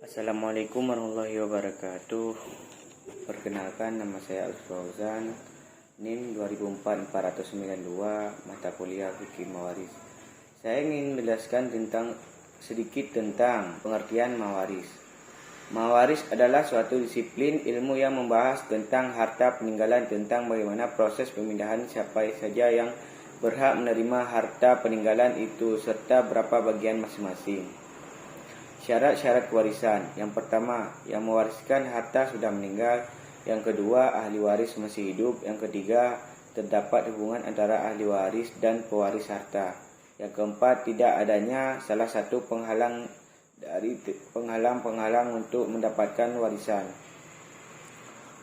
Assalamualaikum warahmatullahi wabarakatuh. Perkenalkan, nama saya Alif Fauzan, NIM 2004-492, mata kuliah Fikih Mawaris. Saya ingin menjelaskan sedikit tentang pengertian mawaris. Mawaris adalah suatu disiplin ilmu yang membahas tentang harta peninggalan, tentang bagaimana proses pemindahan siapa saja yang berhak menerima harta peninggalan itu, serta berapa bagian masing-masing. Syarat-syarat warisan. Yang pertama, yang mewariskan harta sudah meninggal. Yang kedua, ahli waris masih hidup. Yang ketiga, terdapat hubungan antara ahli waris dan pewaris harta. Yang keempat, tidak adanya salah satu penghalang untuk mendapatkan warisan.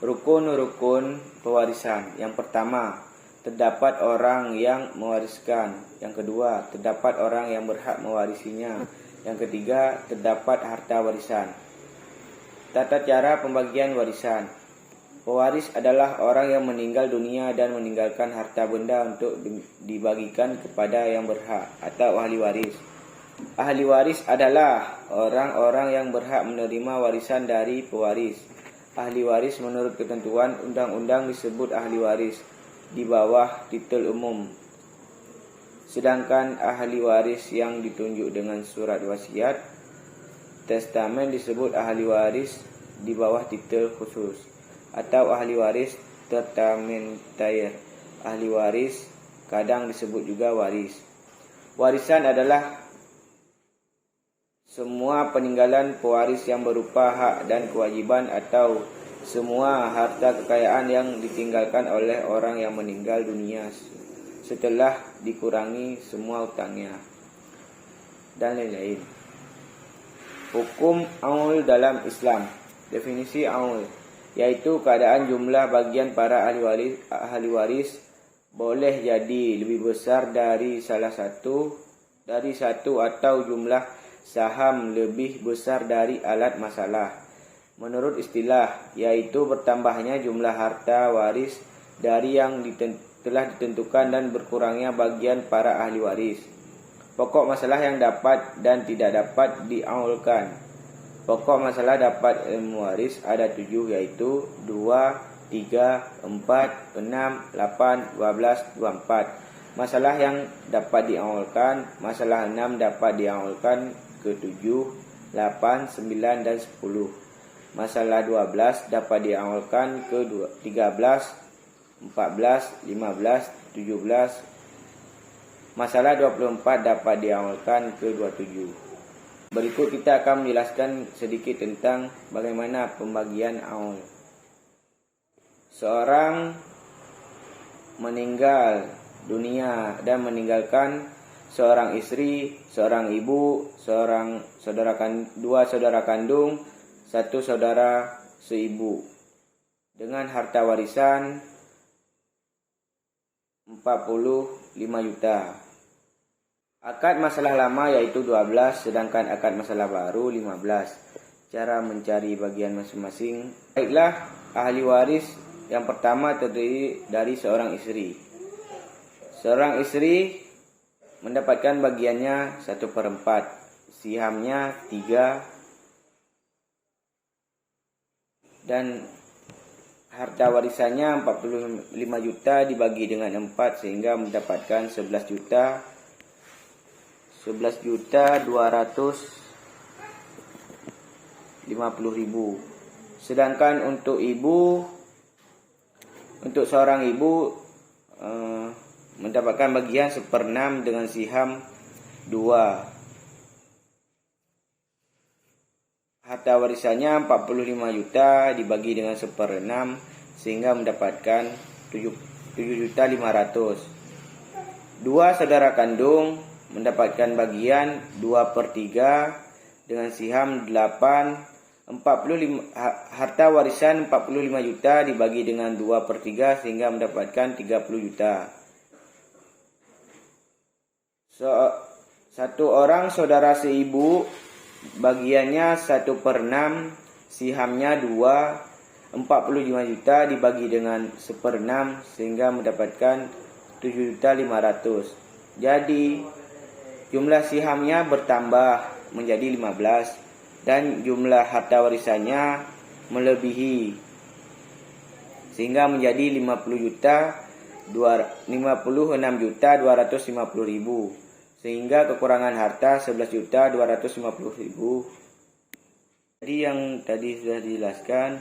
Rukun-rukun pewarisan. Yang pertama, terdapat orang yang mewariskan. Yang kedua, terdapat orang yang berhak mewarisinya. Yang ketiga, terdapat harta warisan. Tata cara pembagian warisan. Pewaris adalah orang yang meninggal dunia dan meninggalkan harta benda untuk dibagikan kepada yang berhak atau ahli waris. Ahli waris adalah orang-orang yang berhak menerima warisan dari pewaris. Ahli waris menurut ketentuan undang-undang disebut ahli waris di bawah titel umum. Sedangkan ahli waris yang ditunjuk dengan surat wasiat testamen disebut ahli waris di bawah titel khusus atau ahli waris testamentaire. Ahli waris kadang disebut juga waris. Warisan adalah semua peninggalan pewaris yang berupa hak dan kewajiban atau semua harta kekayaan yang ditinggalkan oleh orang yang meninggal dunia setelah dikurangi semua utangnya, dan lain-lain. Hukum aul dalam Islam. Definisi aul, yaitu keadaan jumlah bagian para ahli waris boleh jadi lebih besar dari satu atau jumlah saham lebih besar dari alat masalah. Menurut istilah, yaitu bertambahnya jumlah harta waris dari yang telah ditentukan dan berkurangnya bagian para ahli waris. Pokok masalah yang dapat dan tidak dapat diaulkan. Pokok masalah dapat ilmu waris ada 7, yaitu 2, 3, 4, 6, 8, 12, 24. Masalah yang dapat diaulkan, masalah 6 dapat diaulkan ke 7, 8, 9, dan 10. Masalah 12 dapat diaulkan ke 13, 14, 15, 17. Masalah 24 dapat diamalkan ke 27. Berikut kita akan menjelaskan sedikit tentang bagaimana pembagian aul. Seorang meninggal dunia dan meninggalkan seorang istri, seorang ibu, dua saudara kandung, satu saudara seibu, dengan harta warisan 45 juta. Akad masalah lama yaitu 12, sedangkan akad masalah baru 15. Cara mencari bagian masing-masing. Baiklah, ahli waris yang pertama terdiri dari seorang istri. Seorang istri mendapatkan bagiannya 1/4, sihamnya 3, dan harta warisannya 45 juta dibagi dengan 4 sehingga mendapatkan 11 juta 250.000. Sedangkan untuk seorang ibu mendapatkan bagian 1/6 dengan siham 2. Harta warisannya 45 juta dibagi dengan 1/6 sehingga mendapatkan 7.500.000. Dua saudara kandung mendapatkan bagian 2/3 dengan siham 8. Harta warisan 45 juta dibagi dengan 2/3 sehingga mendapatkan 30 juta. Satu orang saudara seibu bagiannya 1/6, sihamnya 2, 45 juta dibagi dengan 1/6 sehingga mendapatkan 7.500.000. Jadi jumlah sihamnya bertambah menjadi 15. dan jumlah harta warisannya melebihi sehingga menjadi 56.250.000 sehingga kekurangan harta 11.250.000. Jadi yang tadi sudah dijelaskan,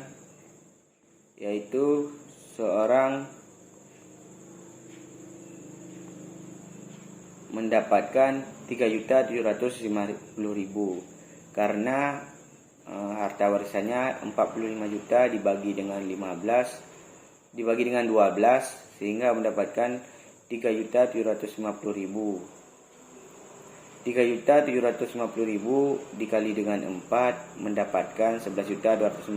yaitu seorang mendapatkan 3.750.000 karena harta warisannya 45 juta dibagi dengan 12 sehingga mendapatkan 3.750.000. 3.750.000 dikali dengan 4 mendapatkan 11.250.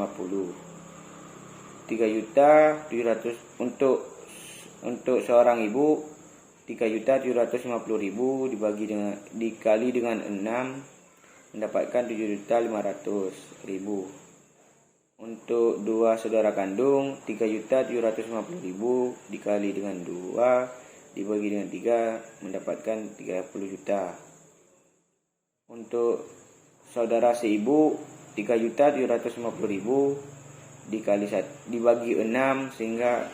3.700 untuk seorang ibu 3.750.000 dikali dengan 6 mendapatkan 7.500.000. Untuk dua saudara kandung 3.750.000 dikali dengan 2 dibagi dengan 3 mendapatkan 30 juta. Untuk saudara seibu 3.750.000 dibagi 6 sehingga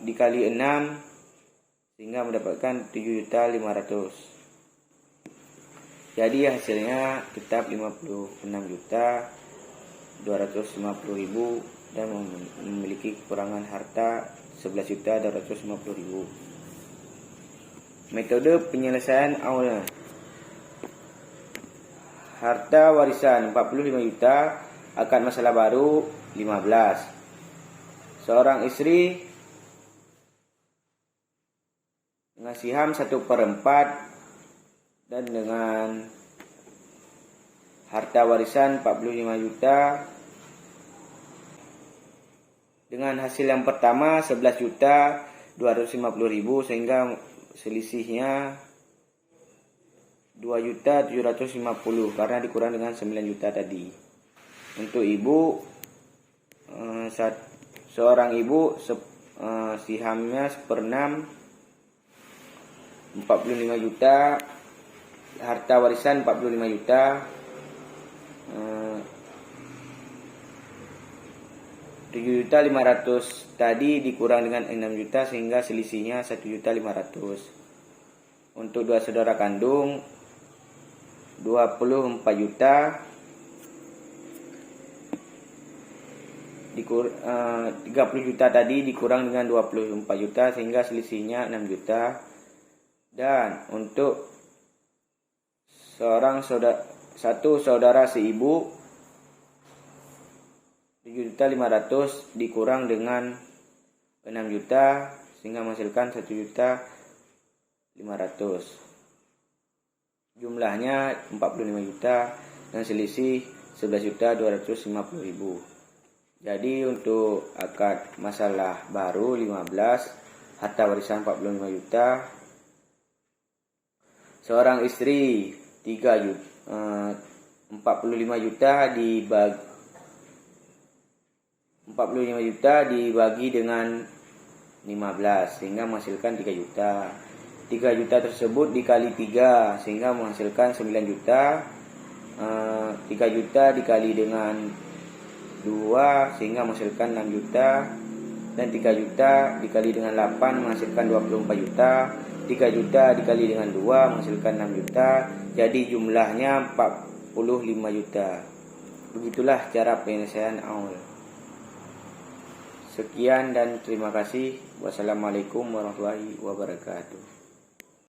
dikali 6 sehingga mendapatkan 7.500. Jadi hasilnya tetap 56.250.000 dan memiliki kekurangan harta 11.250.000. Metode penyelesaian awalnya. Harta warisan 45 juta, akad masalah baru 15. Seorang istri dengan siham 1/4 dan dengan harta warisan 45 juta. Dengan hasil yang pertama 11.250.000 sehingga selisihnya 2.750.000 karena dikurang dengan 9 juta tadi. Untuk ibu, seorang ibu sihamnya 1/6 45 juta, harta warisan 45 juta, 7.500.000 tadi dikurang dengan 6 juta sehingga selisihnya 1.500.000. Untuk dua saudara kandung 24 juta 30 juta tadi dikurang dengan 24 juta sehingga selisihnya 6 juta. Dan untuk satu saudara seibu 7.500.000 dikurang dengan 6 juta sehingga menghasilkan 1.500.000. Jumlahnya 45 juta dan selisih 11.250.000. Jadi untuk akad masalah baru 15, harta warisan 45 juta. Seorang istri 45 juta dibagi dengan 15 sehingga menghasilkan 3 juta. 3 juta tersebut dikali 3 sehingga menghasilkan 9 juta. 3 juta dikali dengan 2 sehingga menghasilkan 6 juta. Dan 3 juta dikali dengan 8 menghasilkan 24 juta. 3 juta dikali dengan 2 menghasilkan 6 juta. Jadi jumlahnya 45 juta. Begitulah cara penyelesaian aul. Sekian dan terima kasih. Wassalamualaikum warahmatullahi wabarakatuh.